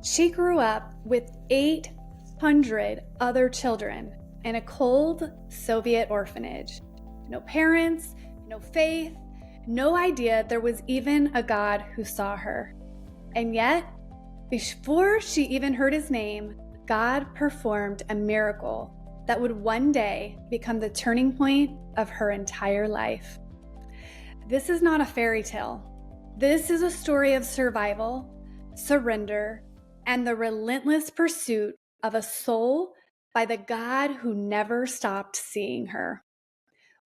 She grew up with 800 other children in a cold Soviet orphanage. No parents, no faith, no idea there was even a God who saw her. And yet, before she even heard his name, God performed a miracle that would one day become the turning point of her entire life. This is not a fairy tale. This is a story of survival, surrender, and the relentless pursuit of a soul by the God who never stopped seeing her.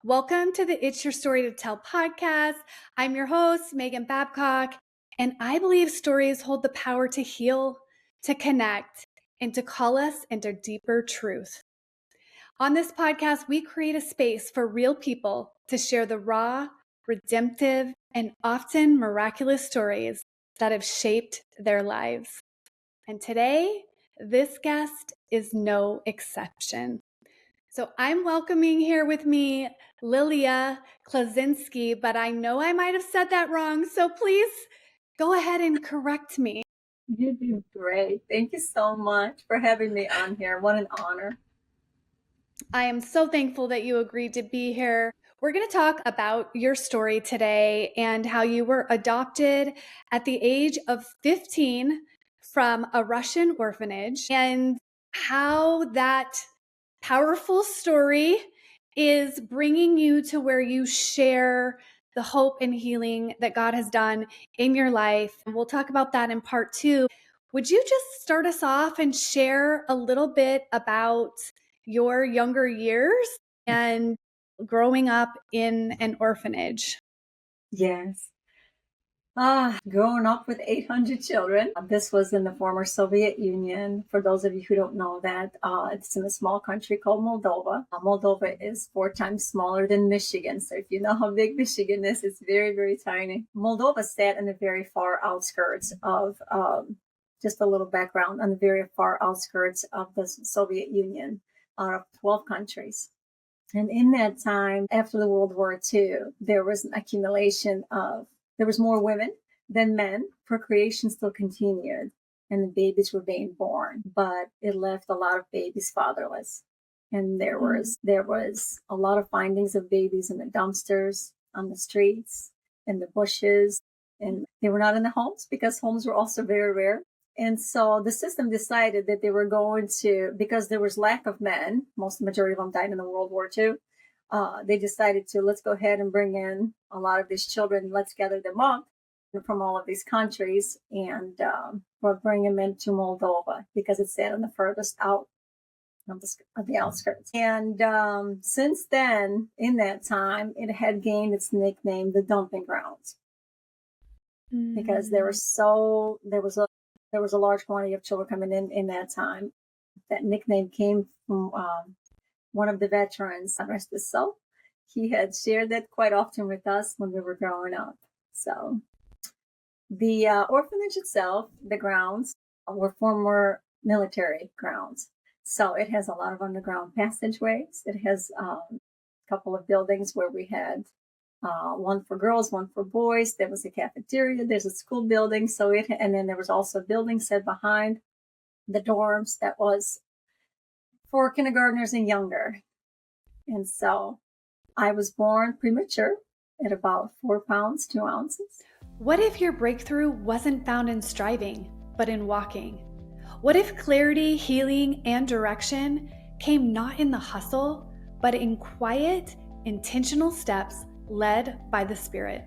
Welcome to the It's Your Story to Tell podcast. I'm your host, Megan Babcock, and I believe stories hold the power to heal, to connect, and to call us into deeper truth. On this podcast, we create a space for real people to share the raw, redemptive, and often miraculous stories that have shaped their lives. And today, this guest is no exception. So I'm welcoming here with me Lilia Klaczynski, but I know I might have said that wrong, so please go ahead and correct me. You did great. Thank you so much for having me on here. What an honor. I am so thankful that you agreed to be here. We're going to talk about your story today and how you were adopted at the age of 15 from a Russian orphanage and how that powerful story is bringing you to where you share the hope and healing that God has done in your life. And we'll talk about that in part 2. Would you just start us off and share a little bit about your younger years and growing up in an orphanage? Yes. Growing up with 800 children. This was in the former Soviet Union. For those of you who don't know that, it's in a small country called Moldova. Moldova is 4 times smaller than Michigan. So if you know how big Michigan is, it's very, very tiny. Moldova sat in the very far outskirts of, just a little background, on the very far outskirts of the Soviet Union, out of 12 countries. And in that time, after the World War II, there was an accumulation of, there was more women than men. Procreation still continued, and the babies were being born, but it left a lot of babies fatherless. And there was a lot of findings of babies in the dumpsters, on the streets, in the bushes, and they were not in the homes because homes were also very rare. And so the system decided that they were going to, because there was lack of men, most majority of them died in the World War II, they decided to, let's go ahead and bring in a lot of these children, let's gather them up from all of these countries, and we'll bring them into Moldova because it sat on the furthest out of the outskirts. And since then, in that time, it had gained its nickname, the dumping grounds, because there was a large quantity of children coming in that time. That nickname came from one of the veterans, rest his soul. He had shared that quite often with us when we were growing up. So the orphanage itself, the grounds, were former military grounds. So it has a lot of underground passageways. It has a couple of buildings where we had one for girls, one for boys. There was a cafeteria. There's a school building. And then there was also a building set behind the dorms that was for kindergartners and younger. And so I was born premature at about 4 pounds, 2 ounces. What if your breakthrough wasn't found in striving, but in walking? What if clarity, healing, and direction came not in the hustle, but in quiet, intentional steps led by the Spirit?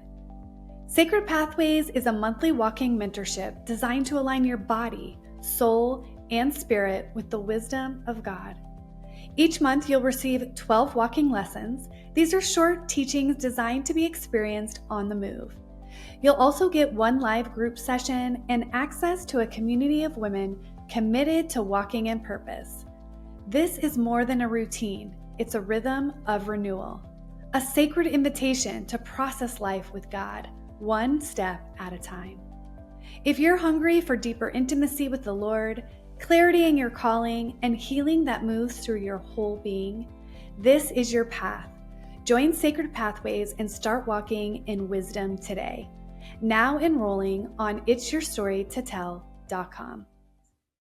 Sacred Pathways is a monthly walking mentorship designed to align your body, soul, and spirit with the wisdom of God. Each month, you'll receive 12 walking lessons. These are short teachings designed to be experienced on the move. You'll also get 1 live group session and access to a community of women committed to walking in purpose. This is more than a routine. It's a rhythm of renewal, a sacred invitation to process life with God, one step at a time. If you're hungry for deeper intimacy with the Lord, clarity in your calling, and healing that moves through your whole being, this is your path. Join Sacred Pathways and start walking in wisdom today. Now enrolling on itsyourstorytotell.com.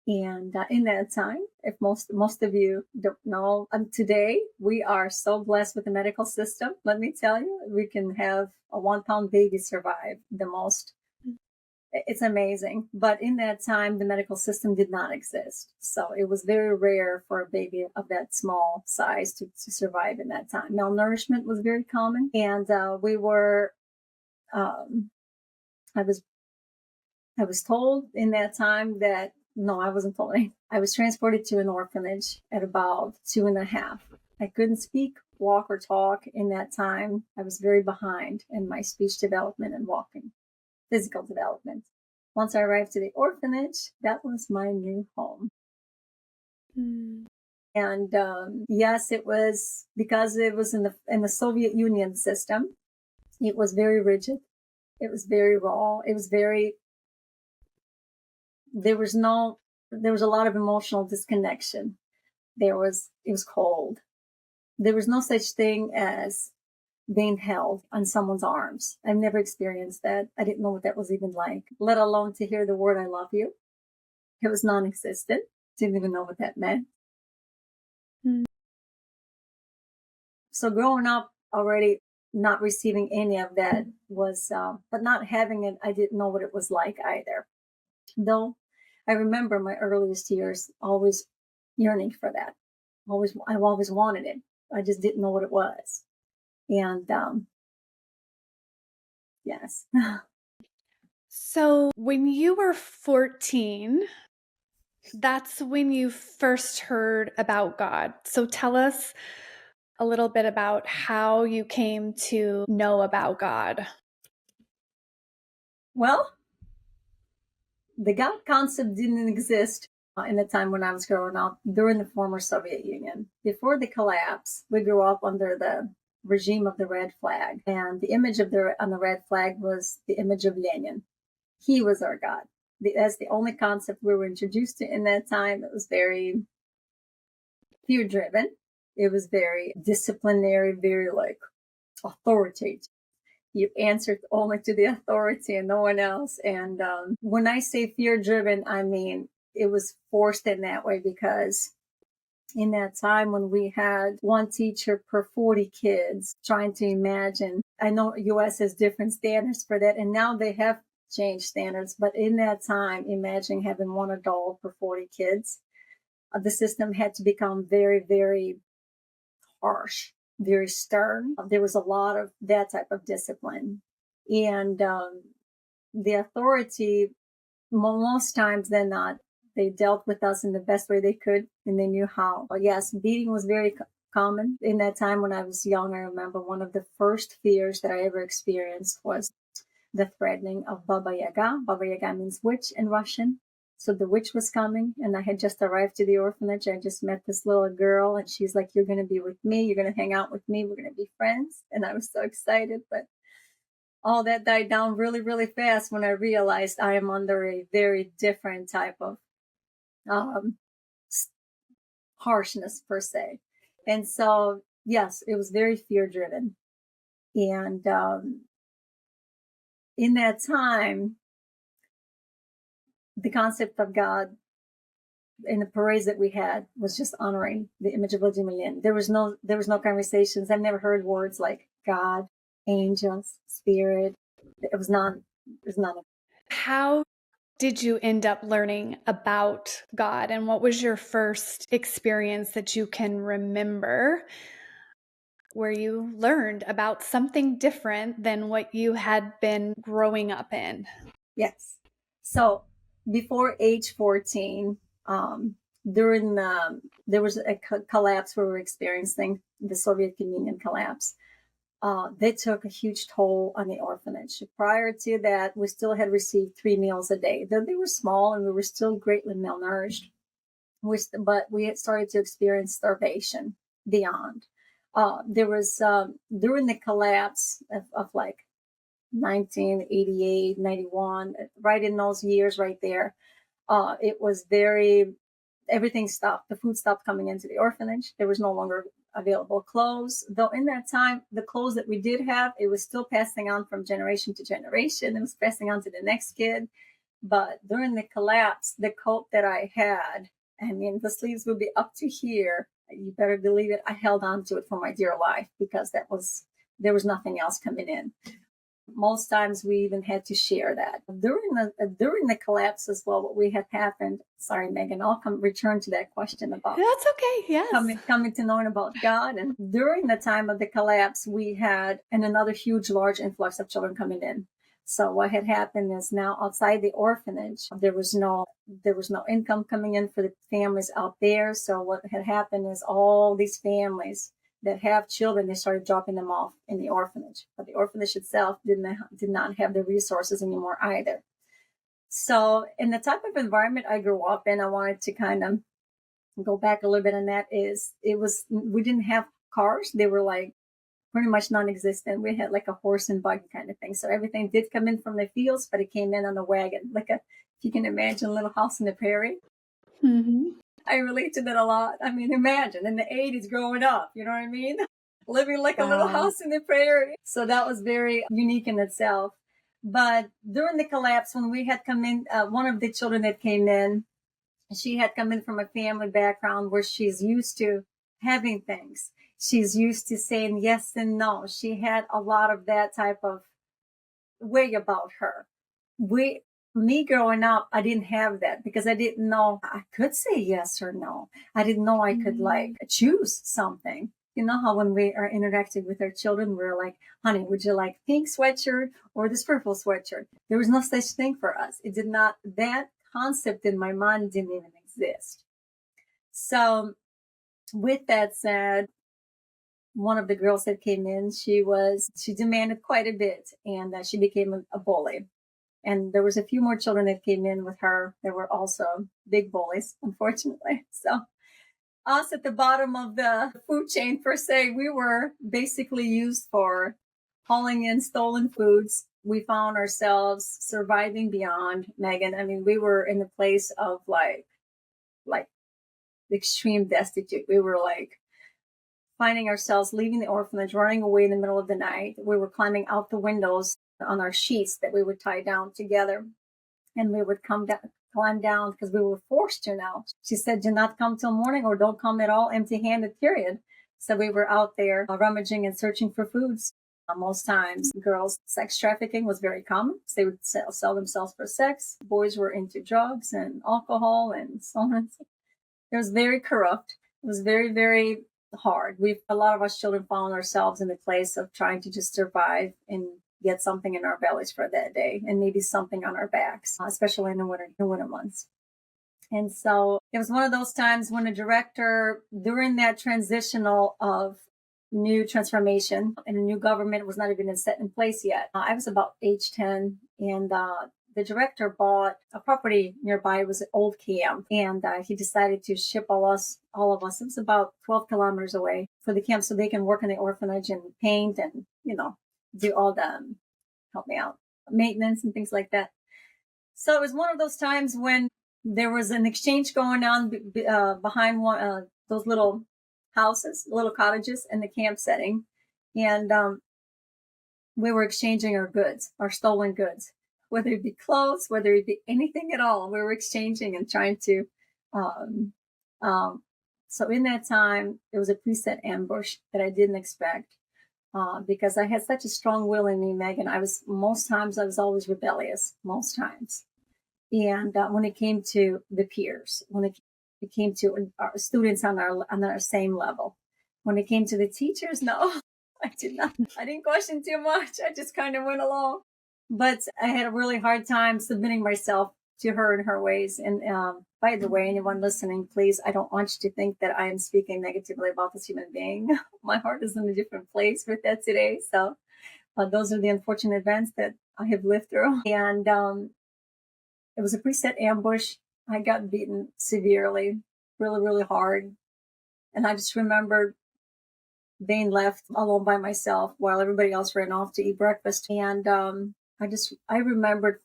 And in that time, if most of you don't know, today we are so blessed with the medical system. Let me tell you, we can have a 1 pound baby survive the most. It's amazing. But in that time, the medical system did not exist. So it was very rare for a baby of that small size to survive in that time. Malnourishment was very common. And we were, I was told in that time that, no, I wasn't told. I was transported to an orphanage at about 2.5. I couldn't speak, walk, or talk in that time. I was very behind in my speech development and walking, physical development. Once I arrived to the orphanage, that was my new home. And yes, it was because it was in the Soviet Union system. It was very rigid. It was very raw. It was very. There was a lot of emotional disconnection. It was cold. There was no such thing as being held on someone's arms. I've never experienced that. I didn't know what that was even like, let alone to hear the word I love you. It was non-existent. Didn't even know what that meant. So growing up already not receiving any of that was, but not having it, I didn't know what it was like either. Though I remember my earliest years always yearning for that. I've always wanted it. I just didn't know what it was. And yes. So when you were 14, that's when you first heard about God. So tell us a little bit about how you came to know about God. Well, the God concept didn't exist in the time when I was growing up during the former Soviet Union. Before the collapse, we grew up under the regime of the red flag, and the image on the red flag was the image of Lenin. He was our God. That's the only concept we were introduced to in that time. It was very fear-driven. It was very disciplinary, very like authoritative. You answered only to the authority and no one else. And when I say fear-driven, I mean it was forced in that way because in that time when we had one teacher per 40 kids, trying to imagine, I know US has different standards for that, and now they have changed standards, but in that time, imagine having one adult per 40 kids. The system had to become very, very harsh, very stern. There was a lot of that type of discipline. And the authority, most times than not, they dealt with us in the best way they could, and they knew how. Yes, beating was very common. In that time when I was young, I remember one of the first fears that I ever experienced was the threatening of Baba Yaga. Baba Yaga means witch in Russian. So the witch was coming, and I had just arrived to the orphanage. I just met this little girl, and she's like, "You're going to be with me. You're going to hang out with me. We're going to be friends." And I was so excited, but all that died down really, really fast when I realized I am under a very different type of harshness per se. And so, yes, it was very fear-driven. And in that time, the concept of God in the parades that we had was just honoring the image of Vladimir Lenin. There was no conversations. I've never heard words like God, angels, spirit. It was none. How did you end up learning about God, and what was your first experience that you can remember where you learned about something different than what you had been growing up in? Yes. So before age 14, there was a collapse where we were experiencing the Soviet Union collapse. They took a huge toll on the orphanage. Prior to that, we still had received 3 meals a day. Though they were small and we were still greatly malnourished, but we had started to experience starvation beyond. There was, during the collapse of like 1988, 91, right in those years right there, it was everything stopped. The food stopped coming into the orphanage. There was no longer available clothes. Though in that time, the clothes that we did have, it was still passing on from generation to generation. It was passing on to the next kid. But during the collapse, the coat that I had, I mean, the sleeves would be up to here. You better believe it. I held on to it for my dear life because there was nothing else coming in. Most times we even had to share that. During the collapse as well, what we had happened, sorry, Megan, I'll return to that question about That's okay. Yes. coming to knowing about God. And during the time of the collapse, we had another huge, large influx of children coming in. So what had happened is now outside the orphanage, there was no income coming in for the families out there. So what had happened is all these families that have children, they started dropping them off in the orphanage. But the orphanage itself did not have the resources anymore either. So in the type of environment I grew up in, I wanted to kind of go back a little bit on that. We didn't have cars. They were like pretty much non-existent. We had like a horse and buggy kind of thing. So everything did come in from the fields, but it came in on a wagon, if you can imagine, a little house in the prairie. Mm-hmm. I relate to that a lot. I mean, imagine in the 80s growing up, you know what I mean? Living like a little house in the prairie. So that was very unique in itself. But during the collapse, when we had come in, one of the children that came in, she had come in from a family background where she's used to having things. She's used to saying yes and no. She had a lot of that type of way about her. Me growing up, I didn't have that because I didn't know I could say yes or no. I didn't know I could choose something. You know how when we are interacting with our children, we're like, honey, would you like pink sweatshirt or this purple sweatshirt? There was no such thing for us. That concept in my mind didn't even exist. So with that said, one of the girls that came in, she demanded quite a bit, and she became a bully. And there was a few more children that came in with her. There were also big bullies, unfortunately. So us at the bottom of the food chain, per se, we were basically used for hauling in stolen foods. We found ourselves surviving beyond, Megan. I mean, we were in the place of like extreme destitute. We were like finding ourselves leaving the orphanage, running away in the middle of the night. We were climbing out the windows on our sheets that we would tie down together. And we would climb down because we were forced to now. She said, do not come till morning or don't come at all empty-handed, period. So we were out there rummaging and searching for foods. Most times, girls, sex trafficking was very common. They would sell themselves for sex. Boys were into drugs and alcohol and so on. It was very corrupt. It was very, very hard. A lot of us children found ourselves in the place of trying to just survive and get something in our bellies for that day and maybe something on our backs, especially in the winter months. And so it was one of those times when a director, during that transitional of new transformation and a new government was not even set in place yet. I was about age 10, and the director bought a property nearby. It was an old camp, and he decided to ship all of us. It was about 12 kilometers away for the camp so they can work in the orphanage and paint and, do all the, help me out, maintenance and things like that. So it was one of those times when there was an exchange going on behind one those little houses, little cottages in the camp setting. And we were exchanging our goods, our stolen goods, whether it be clothes, whether it be anything at all. We were exchanging and trying to. So in that time, it was a preset ambush that I didn't expect. Because I had such a strong will in me, Megan. Most times I was always rebellious, most times. And when it came to the peers, when it came to our students on our same level, when it came to the teachers, no, I didn't question too much. I just kind of went along. But I had a really hard time submitting myself to her and her ways. And by the way, anyone listening, please, I don't want you to think that I am speaking negatively about this human being. My heart is in a different place with that today. So those are the unfortunate events that I have lived through. And it was a preset ambush. I got beaten severely, really, really hard. And I just remembered being left alone by myself while everybody else ran off to eat breakfast. And I remembered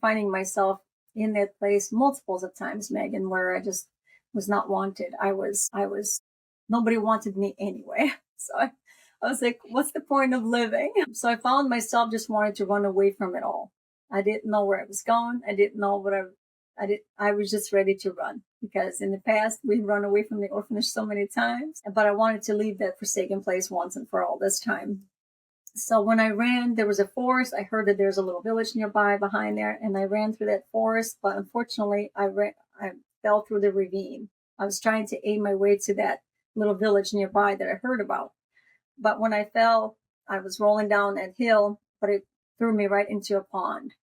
finding myself in that place multiples of times, Megan, where I just was not wanted. Nobody wanted me anyway. So I was like, what's the point of living? So I found myself just wanting to run away from it all. I didn't know where I was going. I didn't know what I was just ready to run, because in the past we've run away from the orphanage so many times, but I wanted to leave that forsaken place once and for all this time. So when I ran, there was a forest. I heard that there's a little village nearby behind there, and I ran through that forest. But unfortunately, I fell through the ravine. I was trying to aim my way to that little village nearby that I heard about. But when I fell, I was rolling down that hill, but it threw me right into a pond.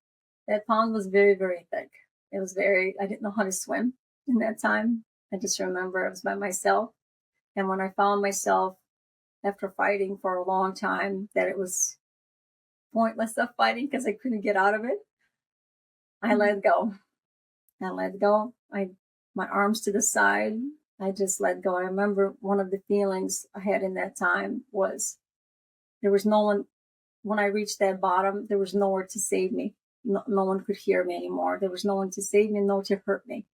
That pond was very, very thick. I didn't know how to swim in that time. I just remember I was by myself. And when I found myself, after fighting for a long time, that it was pointless of fighting because I couldn't get out of it, I let go. I let go. My arms to the side. I just let go. I remember one of the feelings I had in that time was there was no one. When I reached that bottom, there was nowhere to save me. No one could hear me anymore. There was no one to save me, no one to hurt me.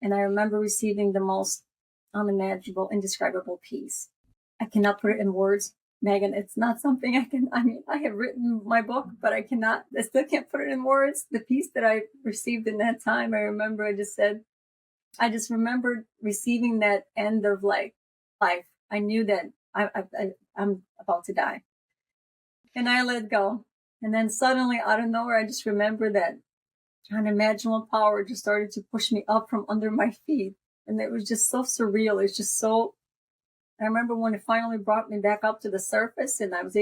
And I remember receiving the most unimaginable, indescribable peace. I cannot put it in words, Megan. It's not something I have written my book, but I still can't put it in words. The peace that I received in that time, I just remembered receiving that end of life. I knew that I'm about to die. And I let go. And then suddenly, out of nowhere, I just remember that unimaginable power just started to push me up from under my feet. And it was just so surreal. It's just so, I remember when it finally brought me back up to the surface, and I was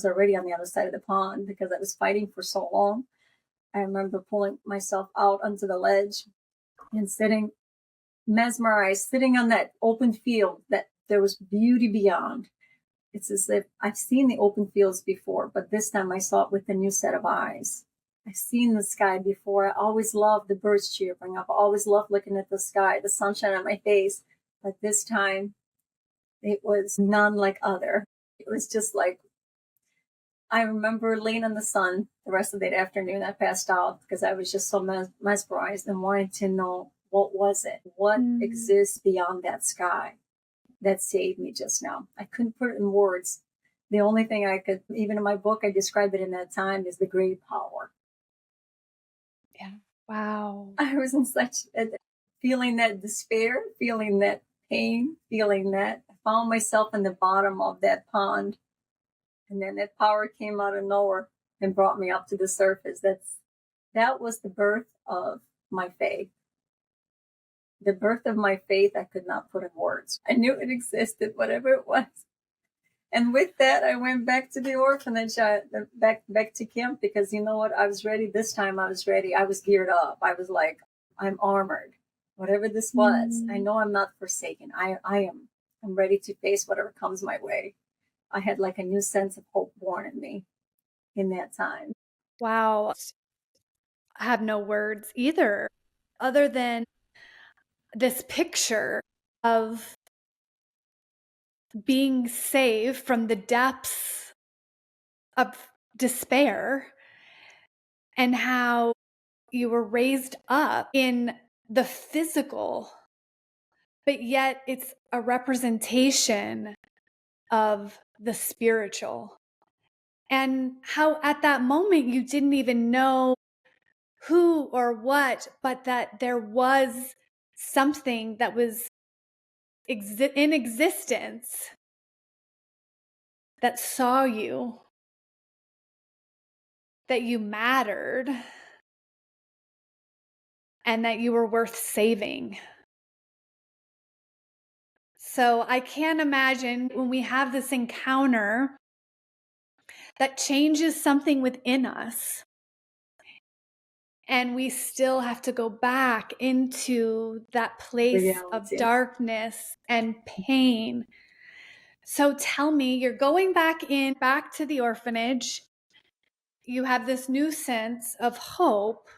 already on the other side of the pond because I was fighting for so long. I remember pulling myself out onto the ledge and sitting mesmerized, sitting on that open field that there was beauty beyond. It's as if I've seen the open fields before, but this time I saw it with a new set of eyes. I've seen the sky before. I always loved the birds chirping up. I always loved looking at the sky, the sunshine on my face. But this time, it was none like other. It was just like, I remember laying in the sun the rest of that afternoon. I passed out because I was just so mesmerized and wanted to know, what was it? What exists beyond that sky that saved me just now? I couldn't put it in words. The only thing I could, even in my book, I describe it in that time, is the great power. Yeah. Wow. I was in feeling that despair, feeling that pain, feeling that I found myself in the bottom of that pond. And then that power came out of nowhere and brought me up to the surface. That was the birth of my faith. The birth of my faith, I could not put in words. I knew it existed, whatever it was. And with that, I went back to the orphanage, back to camp, because you know what? I was ready. This time I was ready. I was geared up. I was like, I'm armored. Whatever this was, I know I'm not forsaken. I'm ready to face whatever comes my way. I had like a new sense of hope born in me in that time. Wow. I have no words either, other than this picture of being saved from the depths of despair, and how you were raised up in the physical, but yet it's a representation of the spiritual. And how at that moment you didn't even know who or what, but that there was something that was in existence that saw you, that you mattered, and that you were worth saving. So I can't imagine when we have this encounter that changes something within us, and we still have to go back into that place of darkness and pain. So tell me, you're going back to the orphanage. You have this new sense of hope,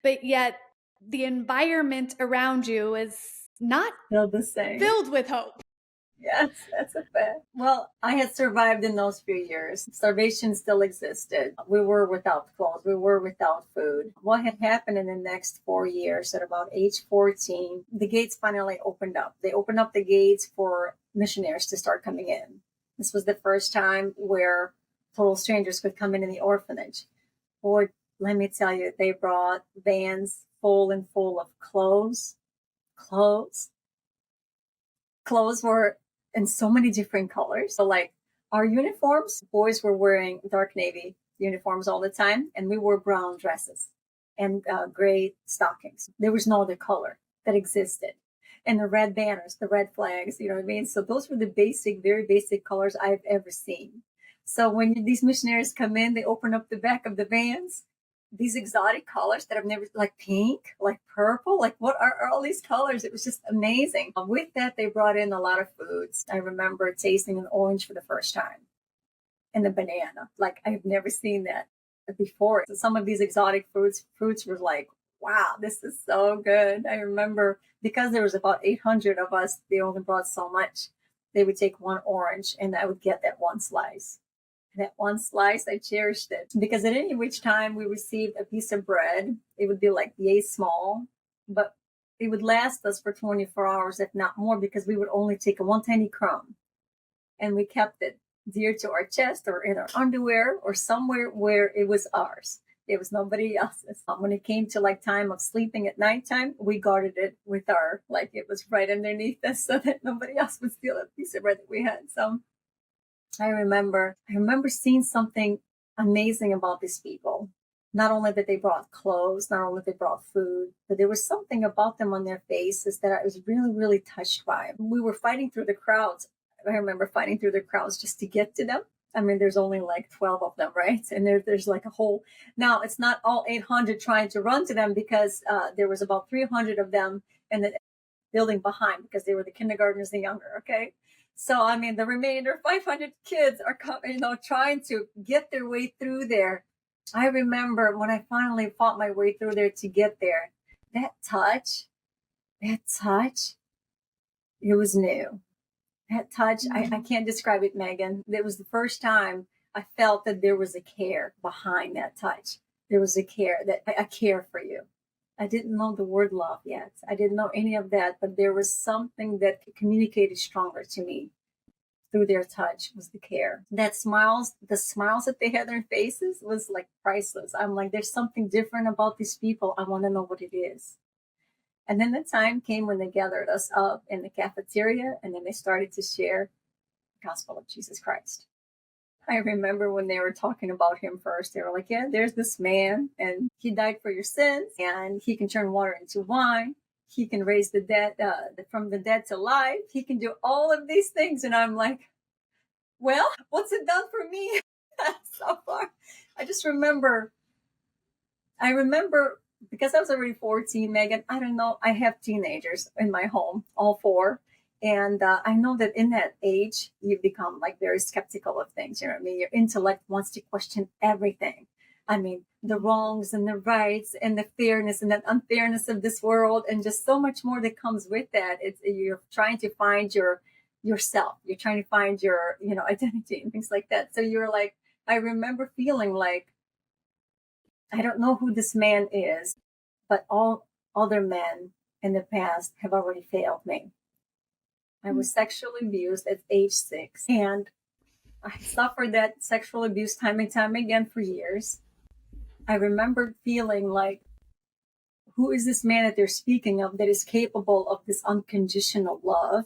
but yet the environment around you is not the same. Filled with hope. Yes, that's a fact. Well, I had survived in those few years. Starvation still existed. We were without clothes. We were without food. What had happened in the next 4 years, at about age 14, the gates finally opened up. They opened up the gates for missionaries to start coming in. This was the first time where total strangers could come in the orphanage. Lord let me tell you, they brought vans full and full of clothes. Clothes. Clothes were in so many different colors. So, like our uniforms, boys were wearing dark navy uniforms all the time, and we wore brown dresses and gray stockings. There was no other color that existed. And the red banners, the red flags, you know what I mean? So those were the basic, very basic colors I've ever seen. So when these missionaries come in, they open up the back of the vans, these exotic colors that I've never, like pink, like purple, like what are all these colors? It was just amazing. With that, they brought in a lot of foods. I remember tasting an orange for the first time and the banana. Like I've never seen that before. So some of these exotic fruits were like, wow, this is so good. I remember because there was about 800 of us, they only brought so much. They would take one orange and I would get that one slice. That one slice, I cherished it because at any which time we received a piece of bread, it would be like yay small, but it would last us for 24 hours, if not more, because we would only take one tiny crumb and we kept it dear to our chest or in our underwear or somewhere where it was ours. It was nobody else's. When it came to like time of sleeping at nighttime, we guarded it with our, like it was right underneath us so that nobody else would steal a piece of bread that we had. So I remember seeing something amazing about these people. Not only that they brought clothes, not only that they brought food, but there was something about them on their faces that I was really, really touched by. We were fighting through the crowds. I remember fighting through the crowds just to get to them. I mean, there's only like 12 of them, right? And there's like a whole, now it's not all 800 trying to run to them because there was about 300 of them in the building behind because they were the kindergartners and younger, okay? So, I mean, the remainder 500 kids are, trying to get their way through there. I remember when I finally fought my way through there to get there, that touch, it was new. That touch, I can't describe it, Megan. It was the first time I felt that there was a care behind that touch. There was a care, that I care for you. I didn't know the word love yet. I didn't know any of that, but there was something that communicated stronger to me through their touch was the care. The smiles that they had on their faces was like priceless. I'm like, there's something different about these people. I want to know what it is. And then the time came when they gathered us up in the cafeteria and then they started to share the gospel of Jesus Christ. I remember when they were talking about him first, they were like, yeah, there's this man and he died for your sins and he can turn water into wine. He can raise the dead from the dead to life. He can do all of these things. And I'm like, well, what's it done for me so far? I remember because I was already 14, Megan, I don't know. I have teenagers in my home, all four. And I know that in that age, you become like very skeptical of things. You know what I mean? Your intellect wants to question everything. I mean, the wrongs and the rights and the fairness and the unfairness of this world and just so much more that comes with that. You're trying to find yourself. You're trying to find your, identity and things like that. So you're like, I remember feeling like, I don't know who this man is, but all other men in the past have already failed me. I was sexually abused at age 6, and I suffered that sexual abuse time and time again for years. I remember feeling like, who is this man that they're speaking of that is capable of this unconditional love?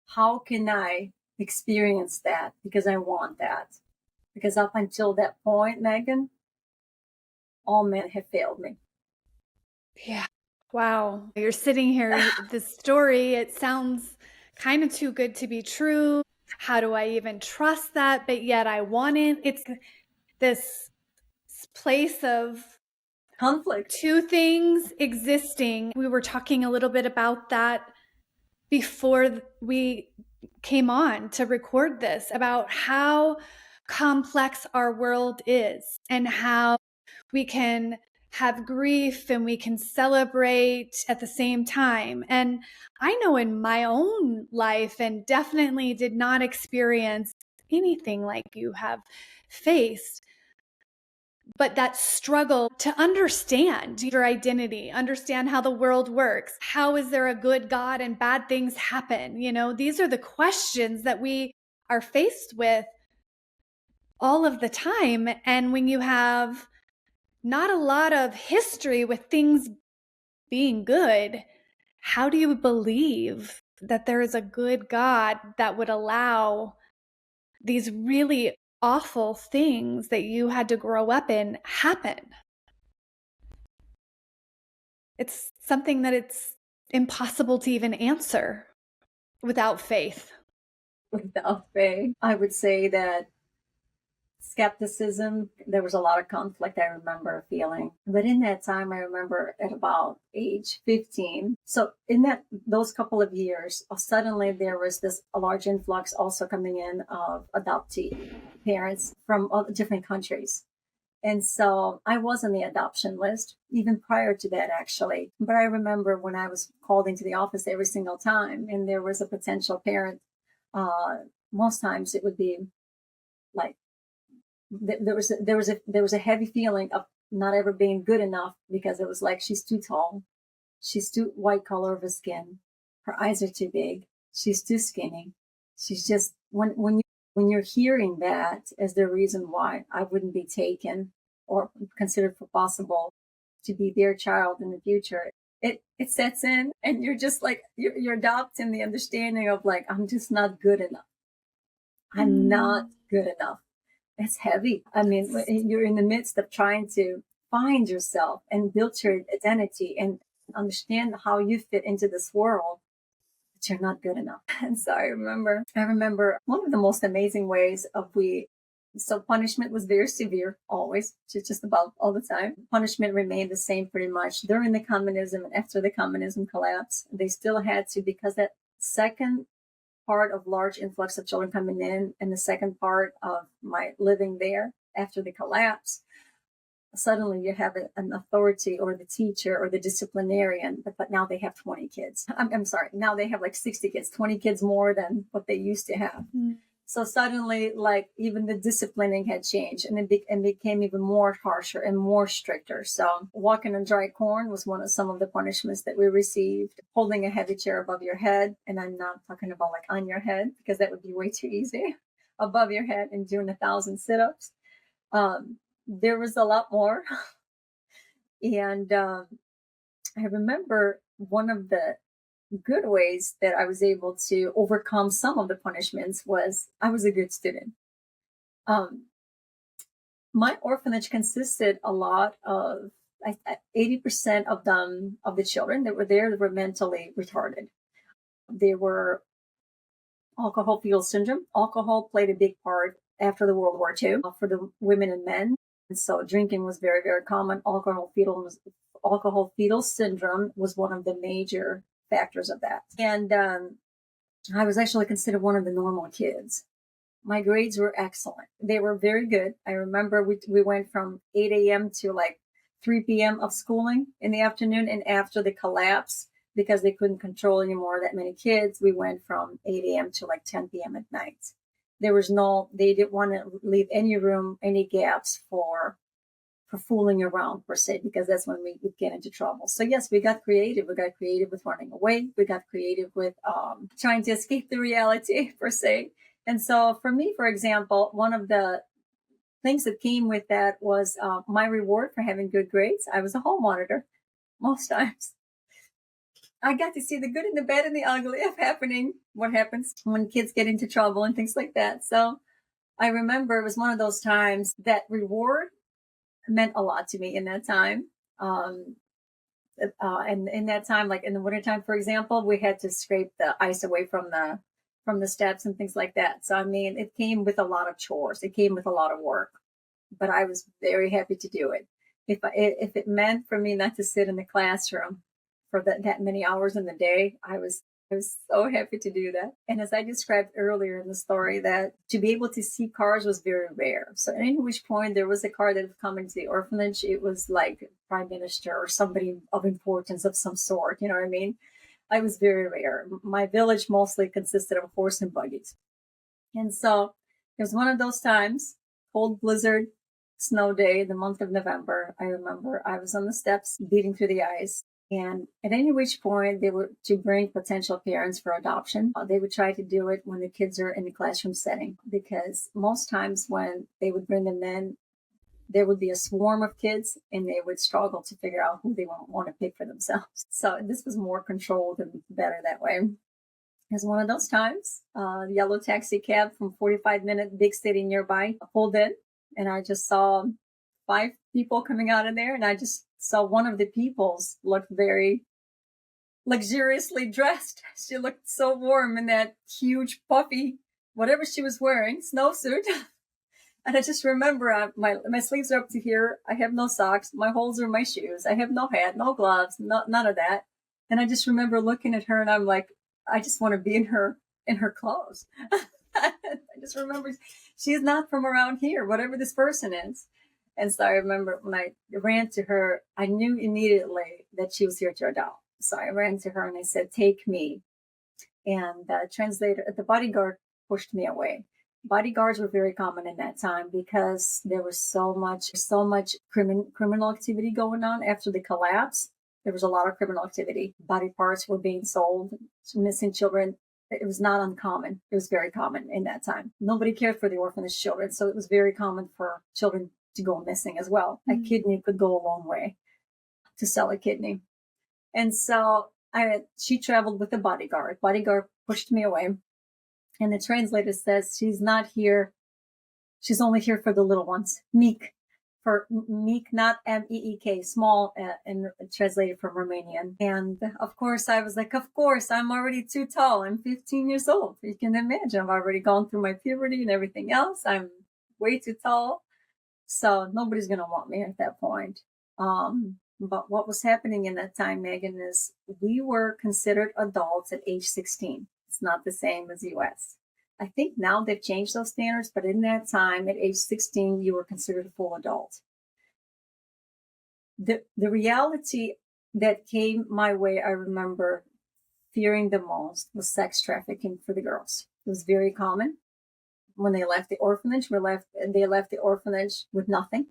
How can I experience that? Because I want that. Because up until that point, Megan, all men have failed me. Yeah. Wow. You're sitting here, this story, it sounds kind of too good to be true. How do I even trust that? But yet I want it. It's this place of Conflict. Two things existing. We were talking a little bit about that before we came on to record this, about how complex our world is and how we can have grief and we can celebrate at the same time. And I know in my own life, and definitely did not experience anything like you have faced, but that struggle to understand your identity, understand how the world works. How is there a good God and bad things happen? These are the questions that we are faced with all of the time. And when you have not a lot of history with things being good, how do you believe that there is a good God that would allow these really awful things that you had to grow up in happen? It's something that it's impossible to even answer without faith. Without faith, I would say that skepticism, there was a lot of conflict I remember feeling. But in that time, I remember at about age 15. So in those couple of years, suddenly there was a large influx also coming in of adoptee parents from all different countries. And so I was on the adoption list even prior to that, actually. But I remember when I was called into the office every single time and there was a potential parent, most times it would be like, there was a heavy feeling of not ever being good enough, because it was like, she's too tall, she's too white color of her skin, her eyes are too big, she's too skinny, she's just when you're hearing that as the reason why I wouldn't be taken or considered for possible to be their child in the future, it sets in, and you're just like, you're adopting the understanding of like, I'm just not good enough. I'm not good enough. It's heavy. I mean, you're in the midst of trying to find yourself and build your identity and understand how you fit into this world, but you're not good enough. And so I remember one of the most amazing ways so punishment was very severe, always, just about all the time. Punishment remained the same pretty much during the communism and after the communism collapse. They still had to, because that second part of large influx of children coming in and the second part of my living there after the collapse, suddenly you have an authority or the teacher or the disciplinarian, but now they have 20 kids. I'm sorry, now they have like 60 kids, 20 kids more than what they used to have. So suddenly, like, even the disciplining had changed, and it became even more harsher and more stricter. So walking on dry corn was some of the punishments that we received. Holding a heavy chair above your head, and I'm not talking about like on your head, because that would be way too easy, above your head and doing 1,000 sit-ups. There was a lot more. And I remember one of the good ways that I was able to overcome some of the punishments was I was a good student. My orphanage consisted a lot of 80% of the children that were there that were mentally retarded. They were alcohol fetal syndrome. Alcohol played a big part after the World War II for the women and men. And so drinking was very, very common. Alcohol fetal syndrome was one of the major factors of that. And I was actually considered one of the normal kids. My grades were excellent. They were very good. I remember we went from 8 a.m. to like 3 p.m. of schooling in the afternoon. And after the collapse, because they couldn't control anymore that many kids, we went from 8 a.m. to like 10 p.m. at night. They didn't want to leave any room, any gaps for fooling around, per se, because that's when we would get into trouble. So yes, we got creative. We got creative with running away. We got creative with trying to escape the reality, per se. And so for me, for example, one of the things that came with that was my reward for having good grades. I was a hall monitor most times. I got to see the good and the bad and the ugly of what happens when kids get into trouble and things like that. So I remember it was one of those times that reward meant a lot to me in that time. And in that time, like in the wintertime, for example, we had to scrape the ice away from the steps and things like that. So, I mean, it came with a lot of chores. It came with a lot of work, but I was very happy to do it. If it meant for me not to sit in the classroom for that many hours in the day, I was so happy to do that. And as I described earlier in the story, that to be able to see cars was very rare. So at any which point there was a car that would come into the orphanage, it was like prime minister or somebody of importance of some sort. You know what I mean? I was very rare. My village mostly consisted of horse and buggies. And so it was one of those times, cold blizzard, snow day, the month of November. I remember I was on the steps beating through the ice. And at any which point they were to bring potential parents for adoption. They would try to do it when the kids are in the classroom setting, because most times when they would bring them in, there would be a swarm of kids and they would struggle to figure out who they want to pick for themselves. So this was more controlled and better that way. It was one of those times, yellow taxi cab from 45-minute big city nearby pulled in, and I just saw 5 people coming out of there, and I just saw one of the people's looked very luxuriously dressed. She looked so warm in that huge puffy, whatever she was wearing, snowsuit. And I just remember my sleeves are up to here. I have no socks. My holes are my shoes. I have no hat, no gloves, none of that. And I just remember looking at her and I'm like, I just want to be in her clothes. I just remember she's not from around here, whatever this person is. And so I remember when I ran to her, I knew immediately that she was here to adopt. So I ran to her and I said, take me. And the bodyguard pushed me away. Bodyguards were very common in that time because there was so much criminal activity going on after the collapse. There was a lot of criminal activity. Body parts were being sold, missing children. It was not uncommon. It was very common in that time. Nobody cared for the orphanage children, so it was very common for children to go missing as well. Mm-hmm. A kidney could go a long way to sell a kidney. And so she traveled with the bodyguard. Bodyguard pushed me away. And the translator says she's not here. She's only here for the little ones. Meek, not M-E-E-K, small, and translated from Romanian. And of course, I was like, of course, I'm already too tall. I'm 15 years old. You can imagine. I've already gone through my puberty and everything else. I'm way too tall. So nobody's going to want me at that point. But what was happening in that time, Megan, is we were considered adults at age 16. It's not the same as US. I think now they've changed those standards, but in that time, at age 16, you were considered a full adult. The reality that came my way, I remember fearing the most, was sex trafficking for the girls. It was very common. When they left the orphanage, they left the orphanage with nothing.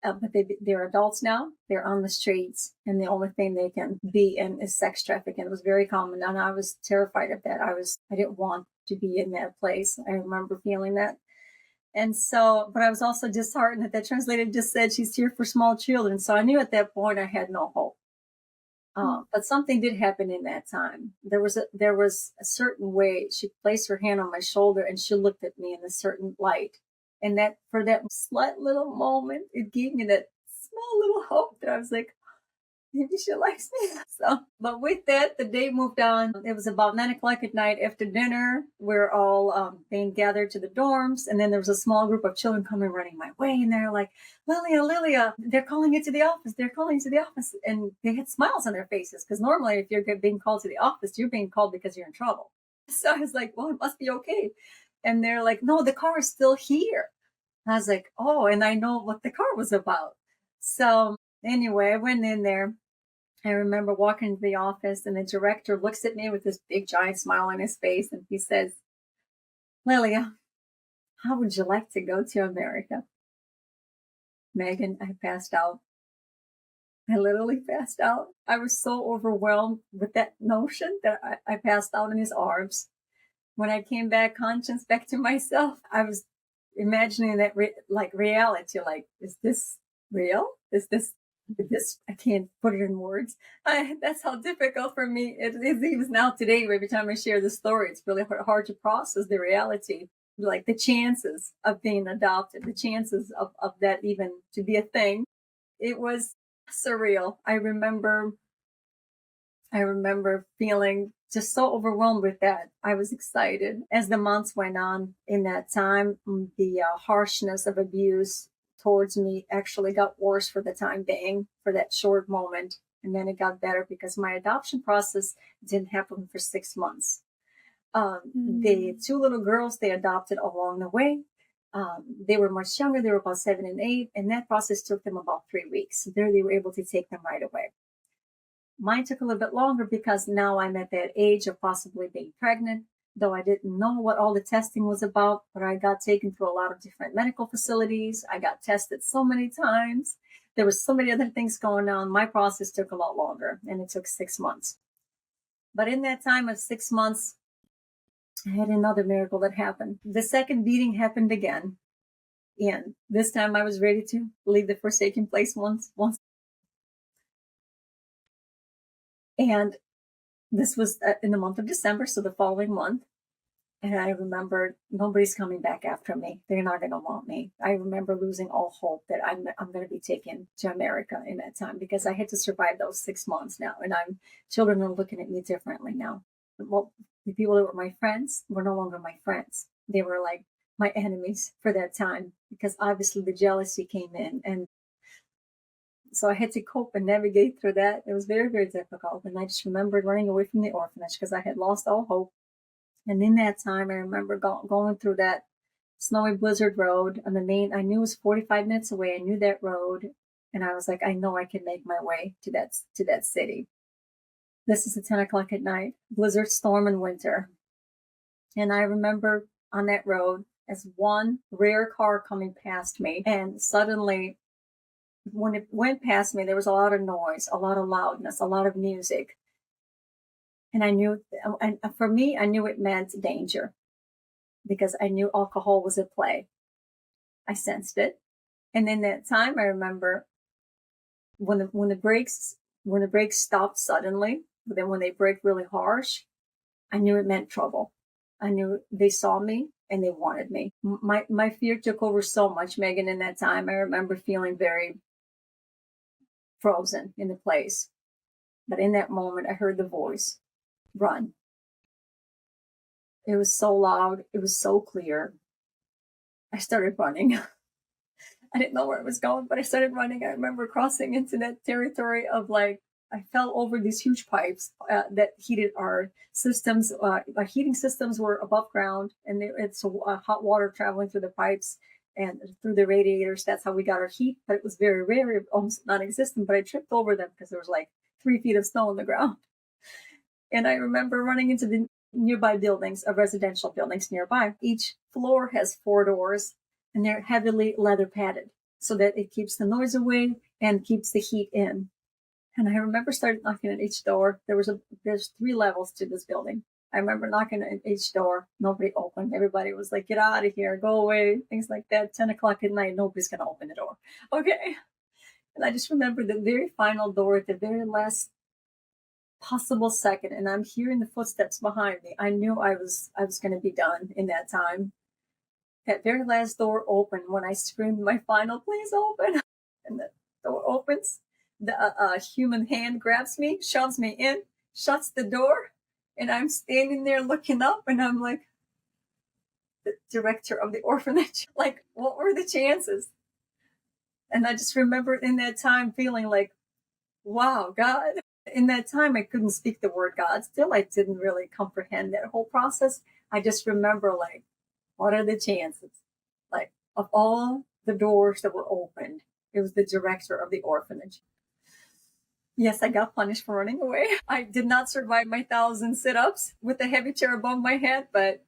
But they're adults now. They're on the streets, and the only thing they can be in is sex trafficking. It was very common, and I was terrified of that. I didn't want to be in that place. I remember feeling that. And so, but I was also disheartened that translator just said she's here for small children. So I knew at that point I had no hope. But something did happen in that time. There was a certain way she placed her hand on my shoulder and she looked at me in a certain light. And that for that slight little moment, it gave me that small little hope that I was like, maybe she likes me. So, but with that, the day moved on. It was about 9:00 at night after dinner. We're all being gathered to the dorms. And then there was a small group of children coming running my way. And they're like, Lilia, they're calling you to the office. They're calling you to the office. And they had smiles on their faces. Because normally if you're being called to the office, you're being called because you're in trouble. So I was like, well, it must be okay. And they're like, no, the car is still here. I was like, oh, and I know what the car was about. So anyway, I went in there. I remember walking into the office and the director looks at me with this big giant smile on his face. And he says, Lilia, how would you like to go to America? Megan, I passed out. I literally passed out. I was so overwhelmed with that notion that I passed out in his arms. When I came back conscious, back to myself, I was imagining that reality, like, is this real? Is this, I can't put it in words. That's how difficult for me it is even now today. Every time I share the story, it's really hard to process the reality, like the chances of being adopted, the chances of that even to be a thing. It was surreal. I remember feeling just so overwhelmed with that. I was excited. As the months went on in that time, the harshness of abuse towards me actually got worse for the time being, for that short moment. And then it got better because my adoption process didn't happen for 6 months. The 2 little girls they adopted along the way, they were much younger. They were about 7 and 8. And that process took them about 3 weeks. So there they were able to take them right away. Mine took a little bit longer because now I'm at that age of possibly being pregnant, though I didn't know what all the testing was about, but I got taken through a lot of different medical facilities. I got tested so many times. There was so many other things going on. My process took a lot longer, and it took 6 months. But in that time of 6 months, I had another miracle that happened. The second beating happened again. And this time I was ready to leave the forsaken place once. And this was in the month of December, so the following month. And I remember nobody's coming back after me. They're not going to want me. I remember losing all hope that I'm going to be taken to America in that time, because I had to survive those 6 months now. And children are looking at me differently now. Well, the people that were my friends were no longer my friends. They were like my enemies for that time, because obviously the jealousy came in. And so I had to cope and navigate through that. It was very, very difficult. And I just remembered running away from the orphanage because I had lost all hope. And in that time, I remember going through that snowy blizzard road on the main. I knew it was 45 minutes away. I knew that road. And I was like, I know I can make my way to that city. This is at 10 o'clock at night, blizzard, storm, and winter. And I remember on that road as one rare car coming past me. And suddenly, when it went past me, there was a lot of noise, a lot of loudness, a lot of music. And I knew, and for me, I knew it meant danger, because I knew alcohol was at play. I sensed it. And in that time, I remember when the brakes stopped suddenly, but then when they brake really harsh, I knew it meant trouble. I knew they saw me and they wanted me. My fear took over so much, Megan, in that time. I remember feeling very frozen in the place. But in that moment, I heard the voice, run. It was so loud. It was so clear. I started running. I didn't know where I was going, but I started running. I remember crossing into that territory of I fell over these huge pipes that heated our systems. Our heating systems were above ground, and it's hot water traveling through the pipes and through the radiators. That's how we got our heat, but it was very rare, almost non-existent. But I tripped over them because there was 3 feet of snow on the ground. And I remember running into the nearby buildings, of residential buildings nearby. Each floor has 4 doors, and they're heavily leather padded so that it keeps the noise away and keeps the heat in. And I remember starting knocking at each door. There's 3 levels to this building. I remember knocking at each door. Nobody opened. Everybody was like, get out of here, go away, things like that. 10 o'clock at night, nobody's going to open the door. Okay. And I just remember the very final door at the very last possible second, and I'm hearing the footsteps behind me. I knew I was going to be done in that time. That very last door opened when I screamed my final, please open. And the door opens. The human hand grabs me, shoves me in, shuts the door, and I'm standing there looking up, and I'm like, the director of the orphanage. What were the chances? And I just remember in that time feeling like, wow, God. In that time, I couldn't speak the word God. Still, I didn't really comprehend that whole process. I just remember, what are the chances? Of all the doors that were opened, it was the director of the orphanage. Yes, I got punished for running away. I did not survive my 1,000 sit-ups with a heavy chair above my head, but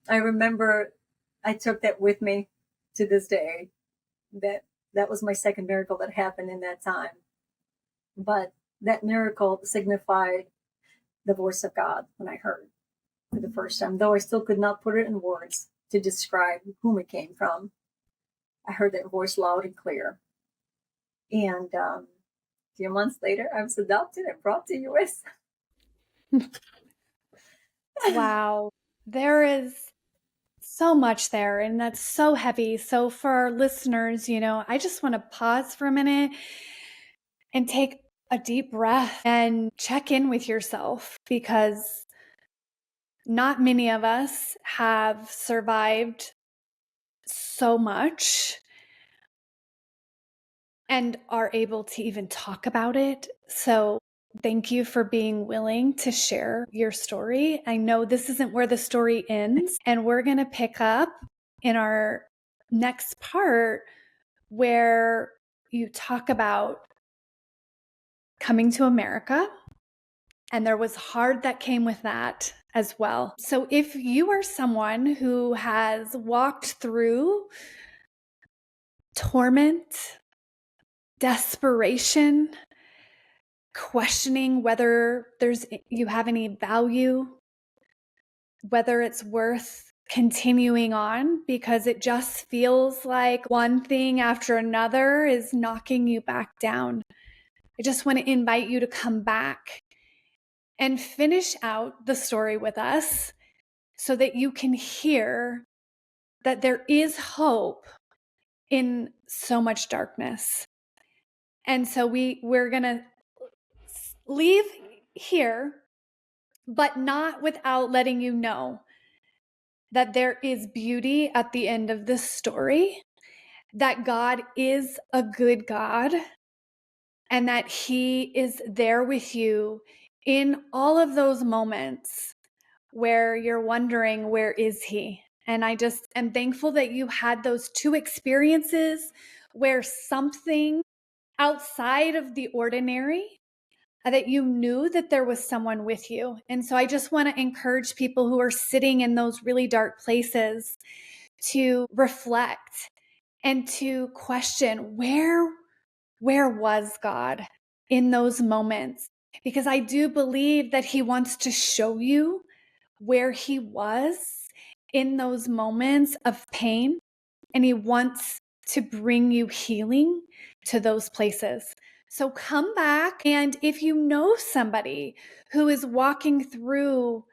I remember I took that with me to this day. That was my second miracle that happened in that time. But that miracle signified the voice of God when I heard for the first time, though I still could not put it in words to describe whom it came from. I heard that voice loud and clear. And a few months later, I was adopted and brought to U.S. Wow. There is so much there, and that's so heavy. So for our listeners, I just want to pause for a minute and take a deep breath and check in with yourself, because not many of us have survived so much and are able to even talk about it. So thank you for being willing to share your story. I know this isn't where the story ends, and we're going to pick up in our next part where you talk about coming to America, and there was hard that came with that as well. So if you are someone who has walked through torment, desperation, questioning whether you have any value, whether it's worth continuing on, because it just feels like one thing after another is knocking you back down. I just want to invite you to come back and finish out the story with us so that you can hear that there is hope in so much darkness. And so we're going to leave here, but not without letting you know that there is beauty at the end of this story, that God is a good God, and that He is there with you in all of those moments where you're wondering, where is He? And I just am thankful that you had those two experiences where something outside of the ordinary, that you knew that there was someone with you. And so I just want to encourage people who are sitting in those really dark places to reflect and to question, where was God in those moments? Because I do believe that He wants to show you where He was in those moments of pain, and He wants to bring you healing to those places. So come back, and if you know somebody who is walking through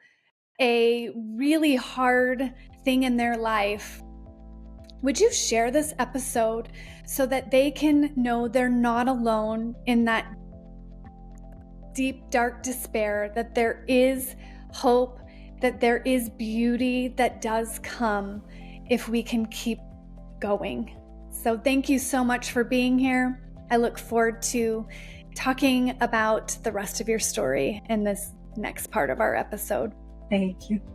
a really hard thing in their life, would you share this episode so that they can know they're not alone in that deep, dark despair, that there is hope, that there is beauty that does come if we can keep going. So thank you so much for being here. I look forward to talking about the rest of your story in this next part of our episode. Thank you.